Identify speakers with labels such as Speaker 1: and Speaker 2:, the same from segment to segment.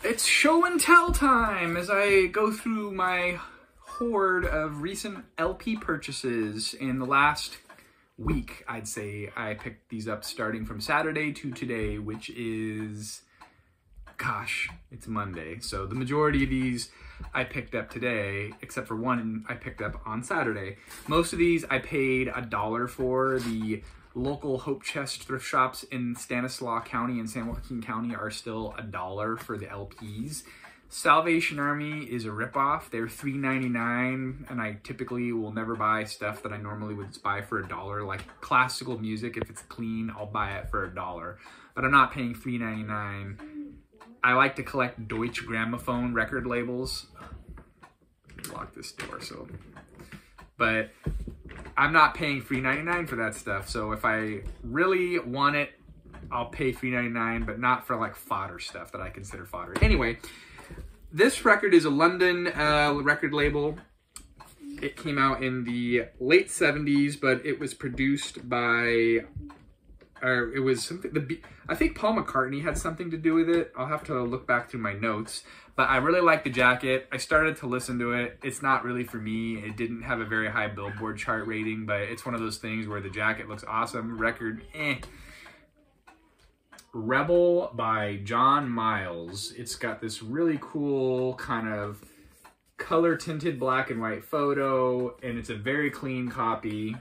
Speaker 1: It's show and tell time as I go through my horde of recent LP purchases in the last week. I'd say I picked these up starting from Saturday to today, which is, gosh, it's Monday. So the majority of these I picked up today, except for one I picked up on Saturday. Most of these I paid $1 for. The local Hope Chest thrift shops in Stanislaus County and San Joaquin County are still $1 for the LPs. Salvation Army is a ripoff. They're $3.99, and I typically will never buy stuff that I normally would buy for $1. Like classical music, if it's clean, I'll buy it for $1. But I'm not paying $3.99. I like to collect Deutsche Grammophon record labels. Lock this door, so. But I'm not paying $3.99 for that stuff. So if I really want it, I'll pay $3.99, but not for like fodder stuff that I consider fodder. Anyway, this record is a London record label. It came out in the late 70s, but it was produced by, it was something, I think Paul McCartney had something to do with it. I'll have to look back through my notes. But I really like the jacket. I started to listen to it. It's not really for me. It didn't have a very high Billboard chart rating, but it's one of those things where the jacket looks awesome. Record, eh. Rebel by John Miles. It's got this really cool kind of color-tinted black and white photo, and it's a very clean copy.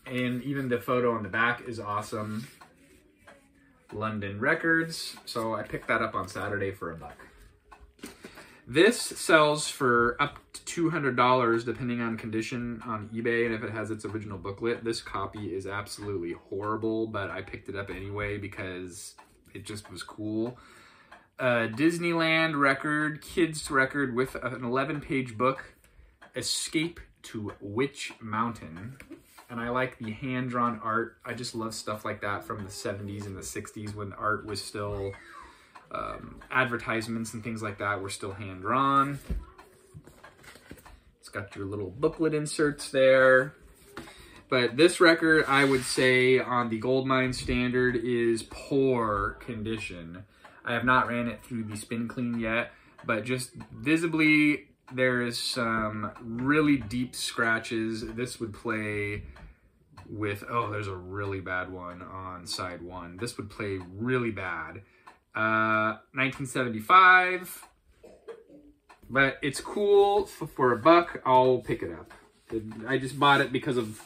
Speaker 1: And even the photo on the back is awesome. London Records. So I picked that up on Saturday for $1. This sells for up to $200 depending on condition on eBay and if it has its original booklet. This copy is absolutely horrible, but I picked it up anyway because it just was cool. Disneyland record, kids record with an 11-page book, Escape to Witch Mountain. And I like the hand-drawn art. I just love stuff like that from the 70s and the 60s when art was still, advertisements and things like that were still hand-drawn. It's got your little booklet inserts there. But this record, I would say, on the Goldmine standard, is poor condition. I have not ran it through the spin clean yet, but just visibly, there is some really deep scratches. This would play with, oh, there's a really bad one on side one. This would play really bad. 1975, but it's cool. For $1, I'll pick it up. I just bought it because of,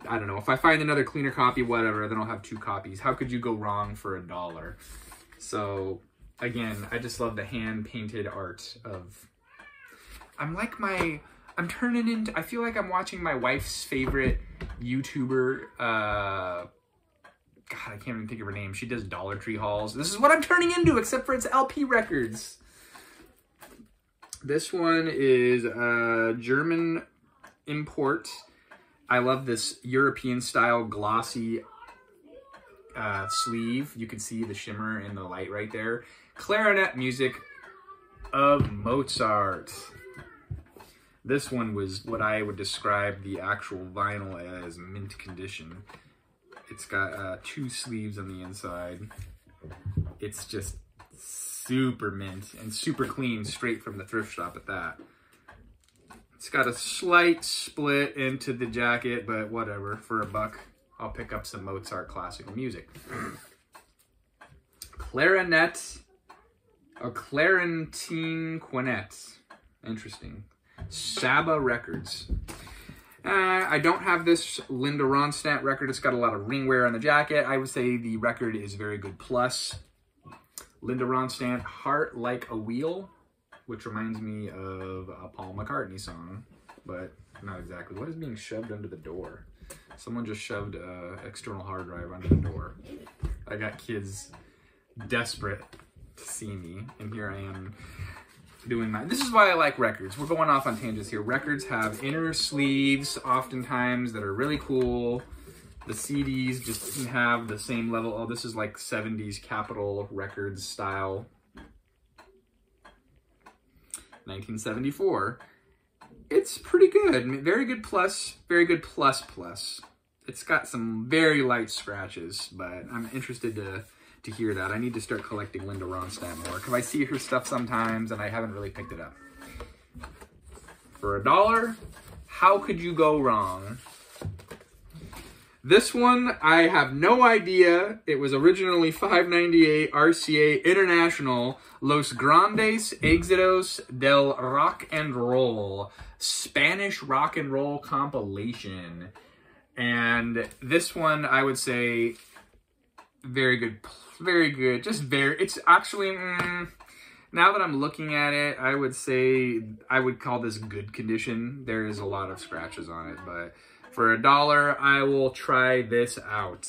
Speaker 1: I don't know, if I find another cleaner copy, whatever, then I'll have 2 copies. How could you go wrong for $1? So, again, I just love the hand-painted art of, I'm turning into, I feel like I'm watching my wife's favorite YouTuber, God, I can't even think of her name. She does Dollar Tree hauls. This is what I'm turning into, except for it's LP records. This one is a German import. I love this European-style glossy sleeve. You can see the shimmer in the light right there. Clarinet music of Mozart. This one was what I would describe the actual vinyl as mint condition. It's got 2 sleeves on the inside. It's just super mint and super clean, straight from the thrift shop at that. It's got a slight split into the jacket, but whatever. For $1, I'll pick up some Mozart classical music. Clarinet, a Clarentine Quintet. Interesting. Saba Records. I don't have this Linda Ronstadt record. It's got a lot of ring wear on the jacket. I would say the record is very good plus. Linda Ronstadt, Heart Like a Wheel, which reminds me of a Paul McCartney song, but not exactly. What is being shoved under the door? Someone just shoved an external hard drive under the door. I got kids desperate to see me, and here I am doing my, this is why I like records. We're going off on tangents here. Records have inner sleeves oftentimes that are really cool. The CDs just didn't have the same level. Oh, this is like 70s Capitol Records style. 1974. It's pretty good. Very good plus. Very good plus plus. It's got some very light scratches, but I'm interested to to hear that. I need to start collecting Linda Ronstadt more, because I see her stuff sometimes and I haven't really picked it up. For $1, how could you go wrong? This one, I have no idea. It was originally $5.98 RCA International Los Grandes Éxitos del Rock and Roll, Spanish rock and roll compilation. And this one, I would say, very good, just very, it's actually, now that I'm looking at it, I would say, I would call this good condition. There is a lot of scratches on it, but for $1, I will try this out.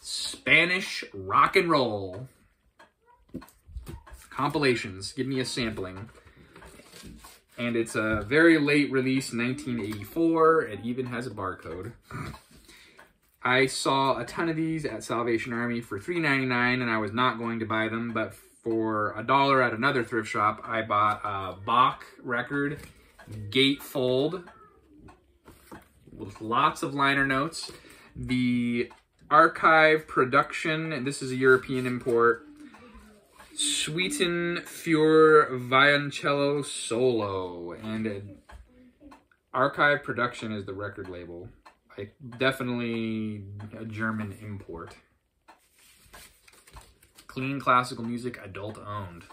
Speaker 1: Spanish rock and roll compilations. Give me a sampling. And it's a very late release, 1984. It even has a barcode. I saw a ton of these at Salvation Army for $3.99, and I was not going to buy them, but for $1 at another thrift shop, I bought a Bach record, gatefold, with lots of liner notes. The Archive Production, this is a European import, Sweeten für Violoncello Solo, and Archive Production is the record label. Definitely a German import. Clean classical music, adult owned.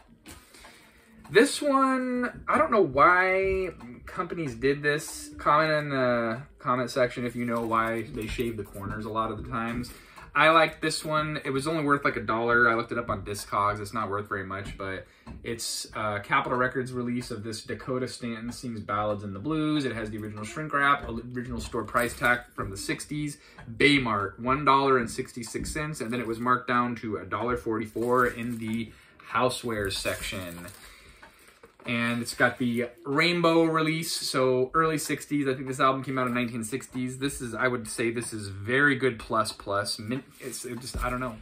Speaker 1: This one, I don't know why companies did this. Comment in the comment section if you know why they shave the corners a lot of the times. I like this one. It was only worth like $1. I looked it up on Discogs. It's not worth very much, but it's Capitol Records release of this Dakota Stanton Sings Ballads in the Blues. It has the original shrink wrap, original store price tag from the 60s. Baymart, $1.66, and then it was marked down to $1.44 in the housewares section. And it's got the rainbow release, so early 60s. I think this album came out in 1960s. This is, I would say this is very good plus. It's just, I don't know.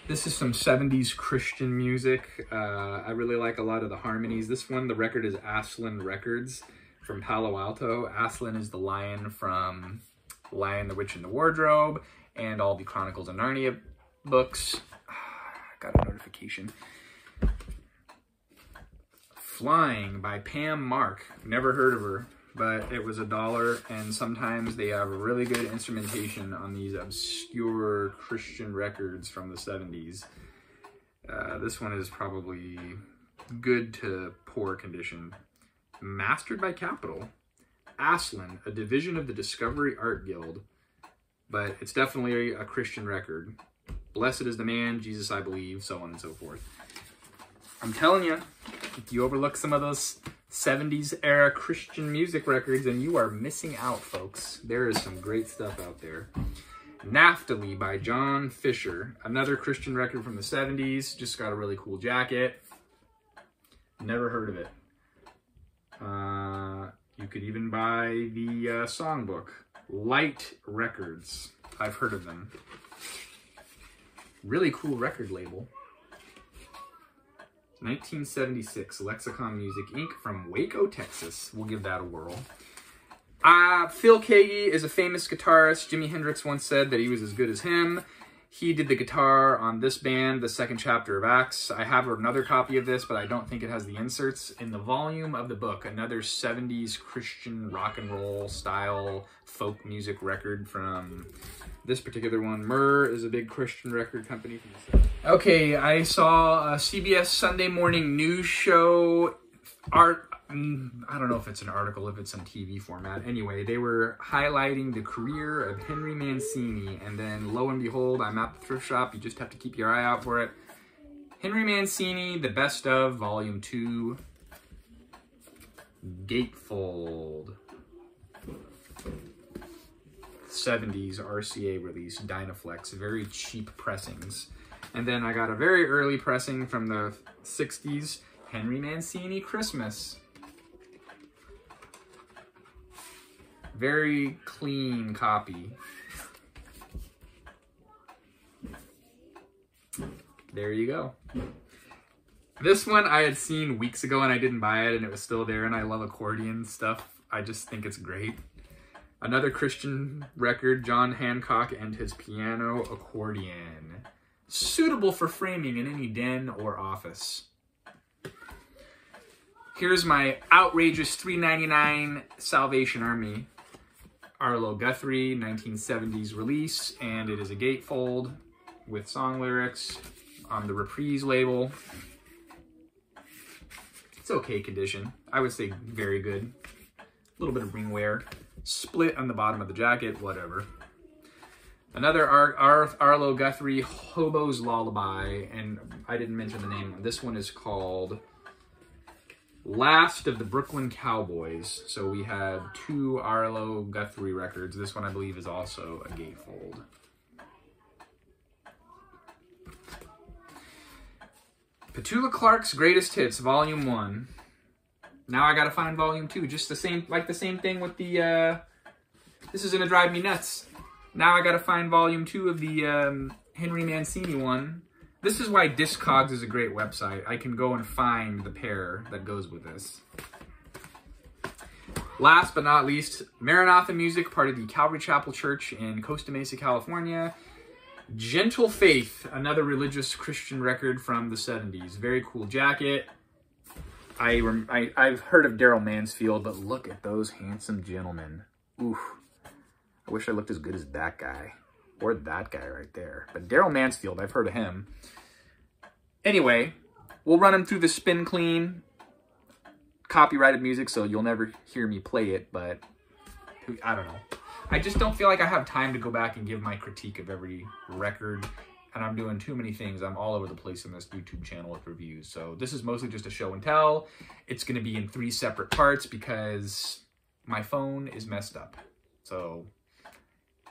Speaker 1: This is some 70s Christian music. I really like a lot of the harmonies. This one, the record is Aslan Records from Palo Alto. Aslan is the lion from Lion, the Witch, and the Wardrobe, and all the Chronicles of Narnia books. Got a notification. Flying by Pam Mark. Never heard of her, but it was $1, and sometimes they have really good instrumentation on these obscure Christian records from the 70s. This one is probably good to poor condition. Mastered by Capitol. Aslan, a division of the Discovery Art Guild, but it's definitely a Christian record. Blessed is the man, Jesus I believe, so on and so forth. I'm telling you, if you overlook some of those 70s era Christian music records, and you are missing out, folks. There is some great stuff out there. Naphtali by John Fisher, another Christian record from the 70s. Just got a really cool jacket. Never heard of it. You could even buy the songbook. Light Records. I've heard of them. Really cool record label. 1976, Lexicon Music Inc. from Waco, Texas. We'll give that a whirl. Phil Keaggy is a famous guitarist. Jimi Hendrix once said that he was as good as him. He did the guitar on this band, The Second Chapter of Acts. I have another copy of this, but I don't think it has the inserts. In the volume of the book, another 70s Christian rock and roll style folk music record from this particular one. Myrrh is a big Christian record company from the 70s. Okay, I saw a CBS Sunday morning news show. I don't know if it's an article, if it's on TV format. Anyway, they were highlighting the career of Henry Mancini, and then lo and behold, I'm at the thrift shop. You just have to keep your eye out for it. Henry Mancini, The Best Of, Volume 2, Gatefold. 70s RCA release, Dynaflex, very cheap pressings. And then I got a very early pressing from the 60s, Henry Mancini Christmas. Very clean copy. There you go. This one I had seen weeks ago and I didn't buy it, and it was still there, and I love accordion stuff. I just think it's great. Another Christian record, John Hancock and his Piano Accordion. suitable for framing in any den or office. Here's my outrageous $3.99 Salvation Army Arlo Guthrie 1970s release, and it is a gatefold with song lyrics on the Reprise label. It's okay condition. I would say very good. A little bit of ring wear. Split on the bottom of the jacket, whatever. Another Arlo Guthrie Hobo's Lullaby, and I didn't mention the name. This one is called Last of the Brooklyn Cowboys. So we had 2 Arlo Guthrie records. This one I believe is also a gatefold. Petula Clark's Greatest Hits, Volume 1. Now I gotta find Volume 2. Just the same, like the same thing with the, this is gonna drive me nuts. Now I gotta find Volume 2 of the Henry Mancini one. This is why Discogs is a great website. I can go and find the pair that goes with this. Last but not least, Maranatha Music, part of the Calvary Chapel Church in Costa Mesa, California. Gentle Faith, another religious Christian record from the 70s. Very cool jacket. I've heard of Daryl Mansfield, but look at those handsome gentlemen. Oof. I wish I looked as good as that guy. Or that guy right there. But Daryl Mansfield, I've heard of him. Anyway, we'll run him through the spin clean. Copyrighted music, so you'll never hear me play it, but I don't know. I just don't feel like I have time to go back and give my critique of every record, and I'm doing too many things. I'm all over the place in this YouTube channel with reviews. So this is mostly just a show and tell. It's going to be in 3 separate parts because my phone is messed up. So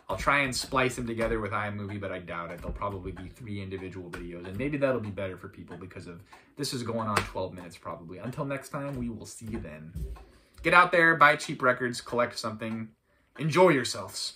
Speaker 1: I'll try and splice them together with iMovie, but I doubt it. They'll probably be 3 individual videos, and maybe that'll be better for people because of this is going on 12 minutes probably. Until next time, we will see you then. Get out there, buy cheap records, collect something. Enjoy yourselves.